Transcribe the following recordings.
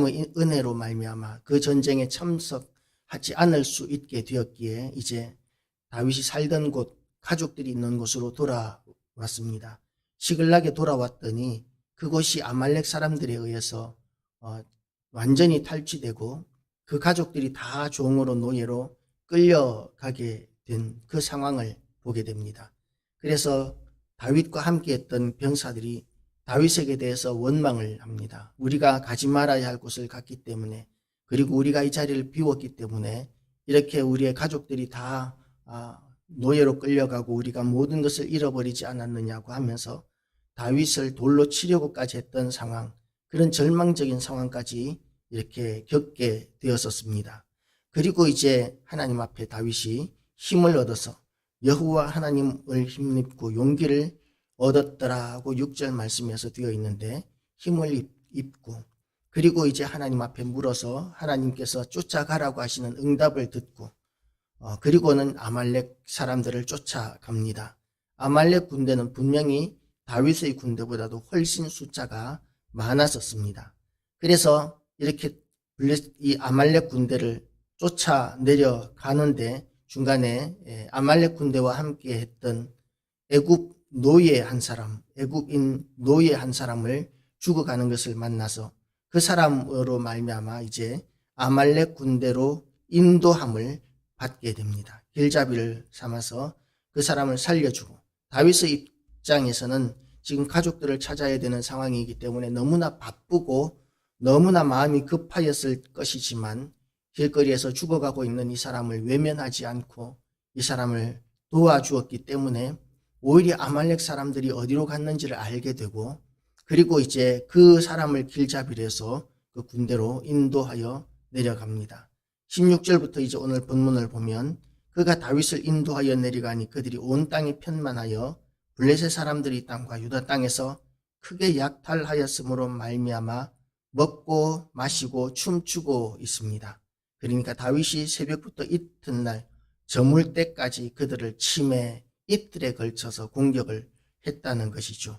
은혜로 말미암아 그 전쟁에 참석하지 않을 수 있게 되었기에 이제 다윗이 살던 곳, 가족들이 있는 곳으로 돌아왔습니다. 시글락에 돌아왔더니 그곳이 아말렉 사람들에 의해서 완전히 탈취되고 그 가족들이 다 종으로 노예로 끌려가게 된 그 상황을 보게 됩니다. 그래서 다윗과 함께했던 병사들이 다윗에게 대해서 원망을 합니다. 우리가 가지 말아야 할 곳을 갔기 때문에, 그리고 우리가 이 자리를 비웠기 때문에 이렇게 우리의 가족들이 다 노예로 끌려가고 우리가 모든 것을 잃어버리지 않았느냐고 하면서 다윗을 돌로 치려고까지 했던 상황, 그런 절망적인 상황까지 이렇게 겪게 되었었습니다. 그리고 이제 하나님 앞에 다윗이 힘을 얻어서 여호와 하나님을 힘입고 용기를 얻었더라고 6절 말씀에서 되어 있는데, 힘을 입고 그리고 이제 하나님 앞에 물어서 하나님께서 쫓아가라고 하시는 응답을 듣고 그리고는 아말렉 사람들을 쫓아갑니다. 아말렉 군대는 분명히 다윗의 군대보다도 훨씬 숫자가 많았었습니다. 그래서 이렇게 이 아말렉 군대를 쫓아 내려가는데 중간에 아말렉 군대와 함께 했던 애굽인 노예 한 사람을 죽어가는 것을 만나서 그 사람으로 말미암아 이제 아말렉 군대로 인도함을 받게 됩니다. 길잡이를 삼아서 그 사람을 살려주고, 다윗의 입장에서는 지금 가족들을 찾아야 되는 상황이기 때문에 너무나 바쁘고 너무나 마음이 급하였을 것이지만 길거리에서 죽어가고 있는 이 사람을 외면하지 않고 이 사람을 도와주었기 때문에 오히려 아말렉 사람들이 어디로 갔는지를 알게 되고, 그리고 이제 그 사람을 길잡이로 해서 그 군대로 인도하여 내려갑니다. 16절부터 이제 오늘 본문을 보면 그가 다윗을 인도하여 내려가니 그들이 온 땅에 편만하여 블레셋 사람들이 땅과 유다 땅에서 크게 약탈하였으므로 말미암아 먹고 마시고 춤추고 있습니다. 그러니까 다윗이 새벽부터 이튿날 저물 때까지 그들을 치매 이틀에 걸쳐서 공격을 했다는 것이죠.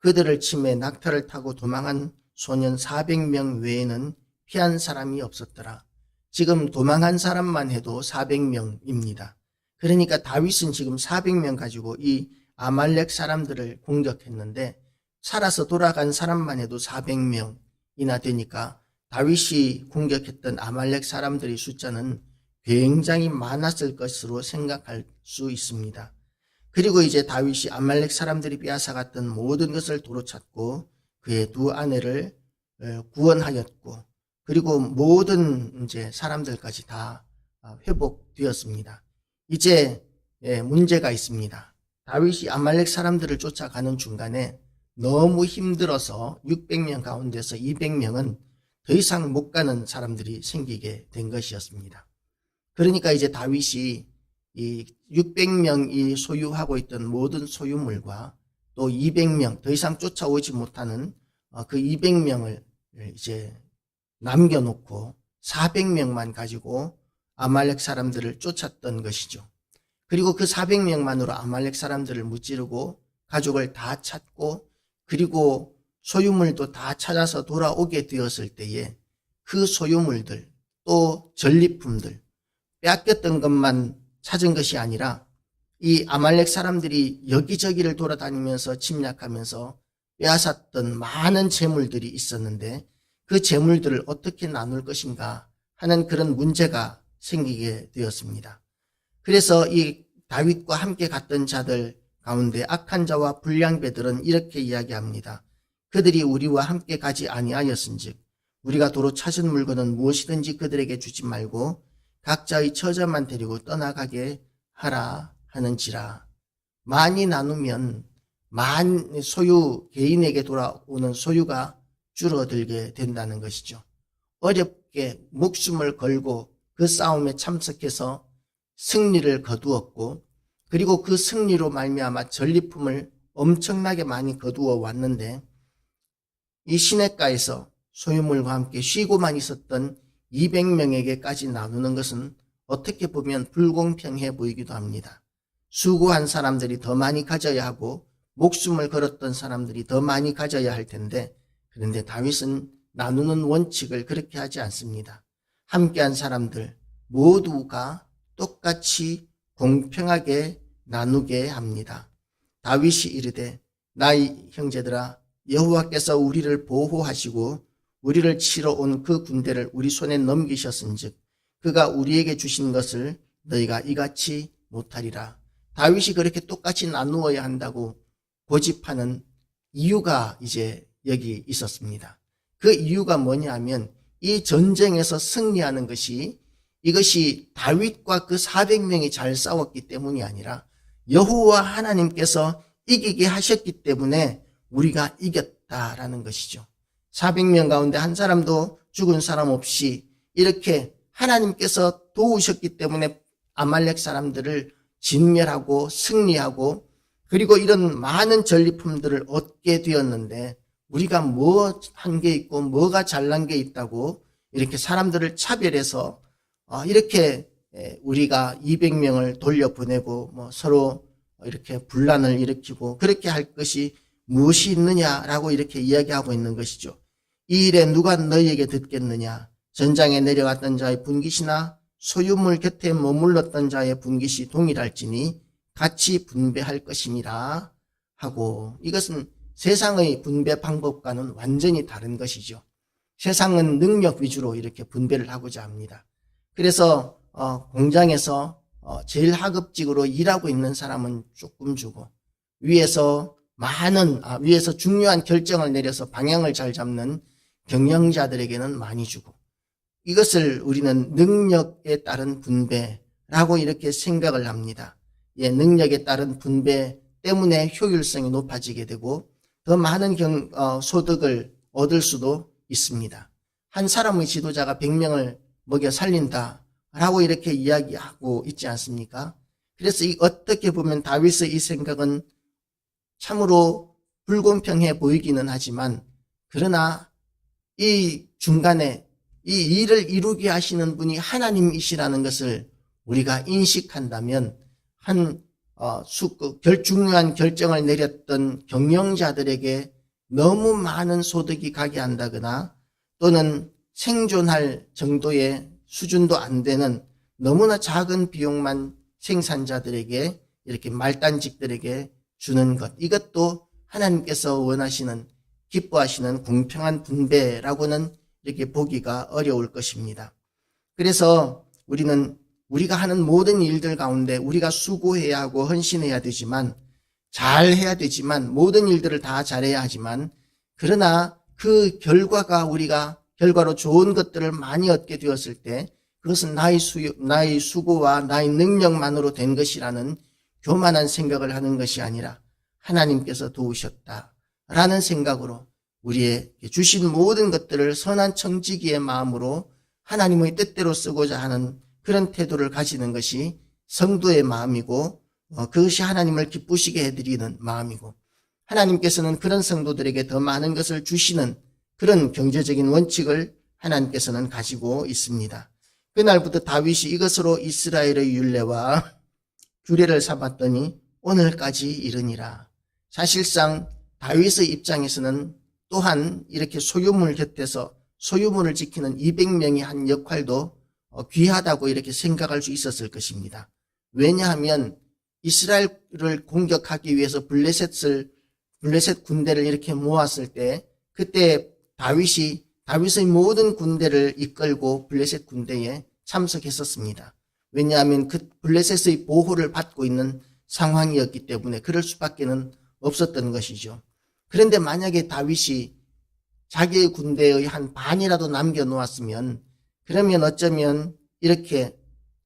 그들을 치매 낙타를 타고 도망한 소년 400명 외에는 피한 사람이 없었더라. 지금 도망한 사람만 해도 400명입니다. 그러니까 다윗은 지금 400명 가지고 이 아말렉 사람들을 공격했는데 살아서 돌아간 사람만 해도 400명이나 되니까 다윗이 공격했던 아말렉 사람들의 숫자는 굉장히 많았을 것으로 생각할 수 있습니다. 그리고 이제 다윗이 아말렉 사람들이 빼앗아갔던 모든 것을 도로 찾고 그의 두 아내를 구원하였고, 그리고 모든 이제 사람들까지 다 회복되었습니다. 이제 문제가 있습니다. 다윗이 아말렉 사람들을 쫓아가는 중간에 너무 힘들어서 600명 가운데서 200명은 더 이상 못 가는 사람들이 생기게 된 것이었습니다. 그러니까 이제 다윗이 이 600명이 소유하고 있던 모든 소유물과 또 200명, 더 이상 쫓아오지 못하는 그 200명을 이제 남겨놓고 400명만 가지고 아말렉 사람들을 쫓았던 것이죠. 그리고 그 400명만으로 아말렉 사람들을 무찌르고 가족을 다 찾고 그리고 소유물도 다 찾아서 돌아오게 되었을 때에 그 소유물들 또 전리품들 빼앗겼던 것만 찾은 것이 아니라 이 아말렉 사람들이 여기저기를 돌아다니면서 침략하면서 빼앗았던 많은 재물들이 있었는데 그 재물들을 어떻게 나눌 것인가 하는 그런 문제가 생기게 되었습니다. 그래서 이 다윗과 함께 갔던 자들 가운데 악한 자와 불량배들은 이렇게 이야기합니다. 그들이 우리와 함께 가지 아니하였은즉 우리가 도로 찾은 물건은 무엇이든지 그들에게 주지 말고 각자의 처자만 데리고 떠나가게 하라 하는지라. 많이 나누면 개인에게 돌아오는 소유가 줄어들게 된다는 것이죠. 어렵게 목숨을 걸고 그 싸움에 참석해서 승리를 거두었고, 그리고 그 승리로 말미암아 전리품을 엄청나게 많이 거두어 왔는데 이 시냇가에서 소유물과 함께 쉬고만 있었던 200명에게까지 나누는 것은 어떻게 보면 불공평해 보이기도 합니다. 수고한 사람들이 더 많이 가져야 하고 목숨을 걸었던 사람들이 더 많이 가져야 할 텐데, 그런데 다윗은 나누는 원칙을 그렇게 하지 않습니다. 함께한 사람들 모두가 똑같이 공평하게 나누게 합니다. 다윗이 이르되 나의 형제들아 여호와께서 우리를 보호하시고 우리를 치러 온 그 군대를 우리 손에 넘기셨은즉 그가 우리에게 주신 것을 너희가 이같이 못하리라. 다윗이 그렇게 똑같이 나누어야 한다고 고집하는 이유가 이제 여기 있었습니다. 그 이유가 뭐냐면 이 전쟁에서 승리하는 것이 이것이 다윗과 그 400명이 잘 싸웠기 때문이 아니라 여호와 하나님께서 이기게 하셨기 때문에 우리가 이겼다라는 것이죠. 400명 가운데 한 사람도 죽은 사람 없이 이렇게 하나님께서 도우셨기 때문에 아말렉 사람들을 진멸하고 승리하고 그리고 이런 많은 전리품들을 얻게 되었는데 우리가 뭐 한 게 있고 뭐가 잘난 게 있다고 이렇게 사람들을 차별해서 이렇게 우리가 200명을 돌려보내고 뭐 서로 이렇게 분란을 일으키고 그렇게 할 것이 무엇이 있느냐라고 이렇게 이야기하고 있는 것이죠. 이 일에 누가 너희에게 듣겠느냐? 전장에 내려갔던 자의 분깃이나 소유물 곁에 머물렀던 자의 분깃이 동일할지니 같이 분배할 것이니라 하고, 이것은 세상의 분배 방법과는 완전히 다른 것이죠. 세상은 능력 위주로 이렇게 분배를 하고자 합니다. 그래서 공장에서 제일 하급직으로 일하고 있는 사람은 조금 주고 위에서 중요한 결정을 내려서 방향을 잘 잡는 경영자들에게는 많이 주고, 이것을 우리는 능력에 따른 분배라고 이렇게 생각을 합니다. 능력에 따른 분배 때문에 효율성이 높아지게 되고 더 많은 소득을 얻을 수도 있습니다. 한 사람의 지도자가 100명을 먹여 살린다라고 이렇게 이야기하고 있지 않습니까? 그래서 어떻게 보면 다윗의 이 생각은 참으로 불공평해 보이기는 하지만, 그러나 이 중간에 이 일을 이루게 하시는 분이 하나님이시라는 것을 우리가 인식한다면 중요한 결정을 내렸던 경영자들에게 너무 많은 소득이 가게 한다거나 또는 생존할 정도의 수준도 안 되는 너무나 작은 비용만 생산자들에게 이렇게 말단직들에게 주는 것, 이것도 하나님께서 원하시는 기뻐하시는 공평한 분배라고는 이렇게 보기가 어려울 것입니다. 그래서 우리가 하는 모든 일들 가운데 우리가 수고해야 하고 헌신해야 되지만, 잘해야 되지만, 모든 일들을 다 잘해야 하지만, 그러나 그 결과로 좋은 것들을 많이 얻게 되었을 때 그것은 나의 수고와 나의 능력만으로 된 것이라는 교만한 생각을 하는 것이 아니라 하나님께서 도우셨다라는 생각으로 우리에게 주신 모든 것들을 선한 청지기의 마음으로 하나님의 뜻대로 쓰고자 하는 그런 태도를 가지는 것이 성도의 마음이고, 그것이 하나님을 기쁘시게 해드리는 마음이고, 하나님께서는 그런 성도들에게 더 많은 것을 주시는 그런 경제적인 원칙을 하나님께서는 가지고 있습니다. 그날부터 다윗이 이것으로 이스라엘의 율례와 규례를 삼았더니 오늘까지 이르니라. 사실상 다윗의 입장에서는 또한 이렇게 소유물 곁에서 소유물을 지키는 200명이 한 역할도 귀하다고 이렇게 생각할 수 있었을 것입니다. 왜냐하면 이스라엘을 공격하기 위해서 블레셋 군대를 이렇게 모았을 때 그때 다윗의 모든 군대를 이끌고 블레셋 군대에 참석했었습니다. 왜냐하면 그 블레셋의 보호를 받고 있는 상황이었기 때문에 그럴 수밖에는 없었던 것이죠. 그런데 만약에 다윗이 자기의 군대의 한 반이라도 남겨놓았으면, 그러면 어쩌면 이렇게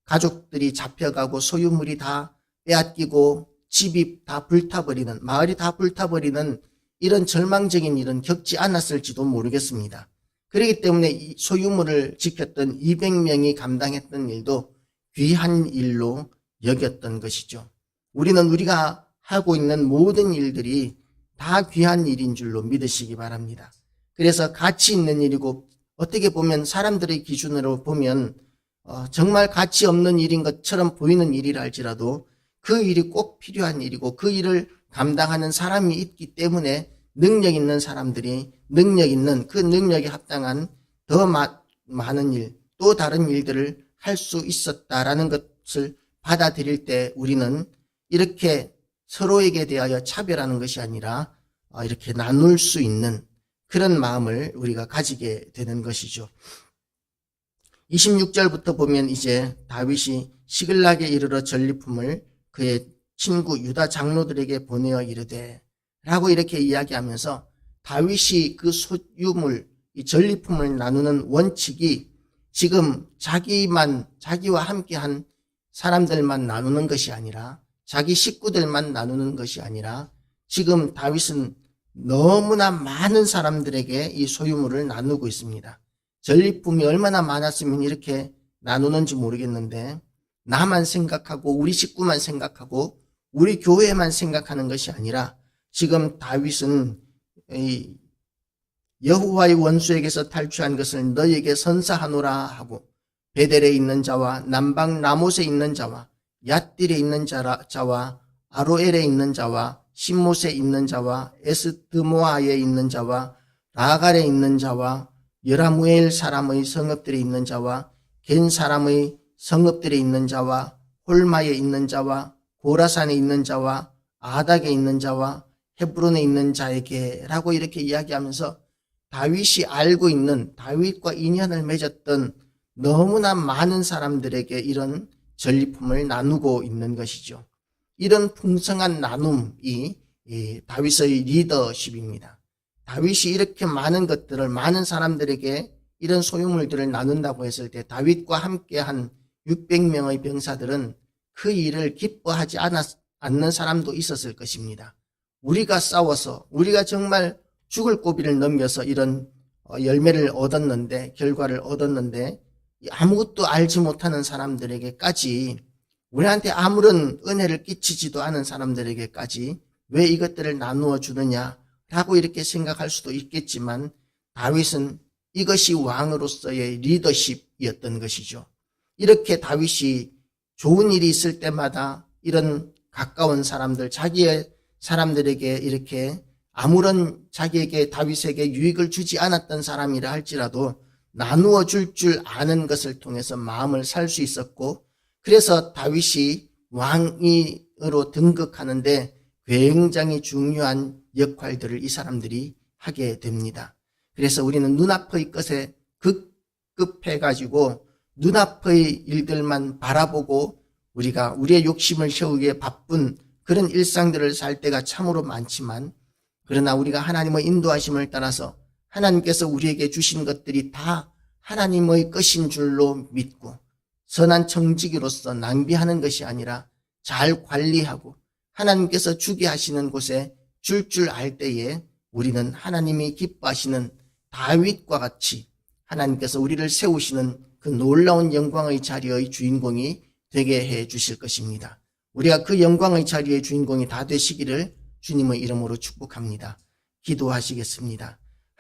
가족들이 잡혀가고 소유물이 다 빼앗기고 집이 다 불타버리는, 마을이 다 불타버리는 이런 절망적인 일은 겪지 않았을지도 모르겠습니다. 그렇기 때문에 이 소유물을 지켰던 200명이 감당했던 일도 귀한 일로 여겼던 것이죠. 우리가 하고 있는 모든 일들이 다 귀한 일인 줄로 믿으시기 바랍니다. 그래서 가치 있는 일이고, 어떻게 보면 사람들의 기준으로 보면 정말 가치 없는 일인 것처럼 보이는 일이라 할지라도 그 일이 꼭 필요한 일이고 그 일을 감당하는 사람이 있기 때문에 능력 있는 사람들이 능력 있는 그 능력에 합당한 더 많은 일, 또 다른 일들을 할 수 있었다라는 것을 받아들일 때 우리는 이렇게 서로에게 대하여 차별하는 것이 아니라 이렇게 나눌 수 있는 그런 마음을 우리가 가지게 되는 것이죠. 26절부터 보면 이제 다윗이 시글락에 이르러 전리품을 그의 친구 유다 장로들에게 보내어 이르되 라고 이렇게 이야기하면서 다윗이 그 소유물, 이 전리품을 나누는 원칙이 지금 자기와 함께한 사람들만 나누는 것이 아니라 자기 식구들만 나누는 것이 아니라 지금 다윗은 너무나 많은 사람들에게 이 소유물을 나누고 있습니다. 전리품이 얼마나 많았으면 이렇게 나누는지 모르겠는데 나만 생각하고 우리 식구만 생각하고 우리 교회만 생각하는 것이 아니라 지금 다윗은 여호와의 원수에게서 탈취한 것을 너희에게 선사하노라 하고 베델에 있는 자와 남방 라못에 있는 자와 얏딜에 있는 자와 아로엘에 있는 자와 신못에 있는 자와 에스드모아에 있는 자와 라갈에 있는 자와 여라무엘 사람의 성읍들에 있는 자와 겐 사람의 성읍들에 있는 자와 홀마에 있는 자와 고라산에 있는 자와 아닥에 있는 자와 헤브론에 있는 자에게 라고 이렇게 이야기하면서 다윗이 알고 있는 다윗과 인연을 맺었던 너무나 많은 사람들에게 이런 전리품을 나누고 있는 것이죠. 이런 풍성한 나눔이 다윗의 리더십입니다. 다윗이 이렇게 많은 것들을 많은 사람들에게 이런 소유물들을 나눈다고 했을 때 다윗과 함께한 600명의 병사들은 그 일을 기뻐하지 않는 사람도 있었을 것입니다. 우리가 싸워서 우리가 정말 죽을 고비를 넘겨서 이런 열매를 얻었는데 결과를 얻었는데 아무것도 알지 못하는 사람들에게까지 우리한테 아무런 은혜를 끼치지도 않은 사람들에게까지 왜 이것들을 나누어 주느냐라고 이렇게 생각할 수도 있겠지만 다윗은 이것이 왕으로서의 리더십이었던 것이죠. 이렇게 다윗이 좋은 일이 있을 때마다 이런 가까운 사람들, 자기의 사람들에게 이렇게 아무런 자기에게 다윗에게 유익을 주지 않았던 사람이라 할지라도 나누어 줄 아는 것을 통해서 마음을 살 수 있었고 그래서 다윗이 왕으로 등극하는데 굉장히 중요한 역할들을 이 사람들이 하게 됩니다. 그래서 우리는 눈앞의 것에 급급해가지고 눈앞의 일들만 바라보고 우리가 우리의 욕심을 채우기에 바쁜 그런 일상들을 살 때가 참으로 많지만 그러나 우리가 하나님의 인도하심을 따라서 하나님께서 우리에게 주신 것들이 다 하나님의 것인 줄로 믿고 선한 청지기로서 낭비하는 것이 아니라 잘 관리하고 하나님께서 주게 하시는 곳에 줄 알 때에 우리는 하나님이 기뻐하시는 다윗과 같이 하나님께서 우리를 세우시는 그 놀라운 영광의 자리의 주인공이 되게 해 주실 것입니다. 우리가 그 영광의 자리의 주인공이 다 되시기를 주님의 이름으로 축복합니다. 기도하시겠습니다.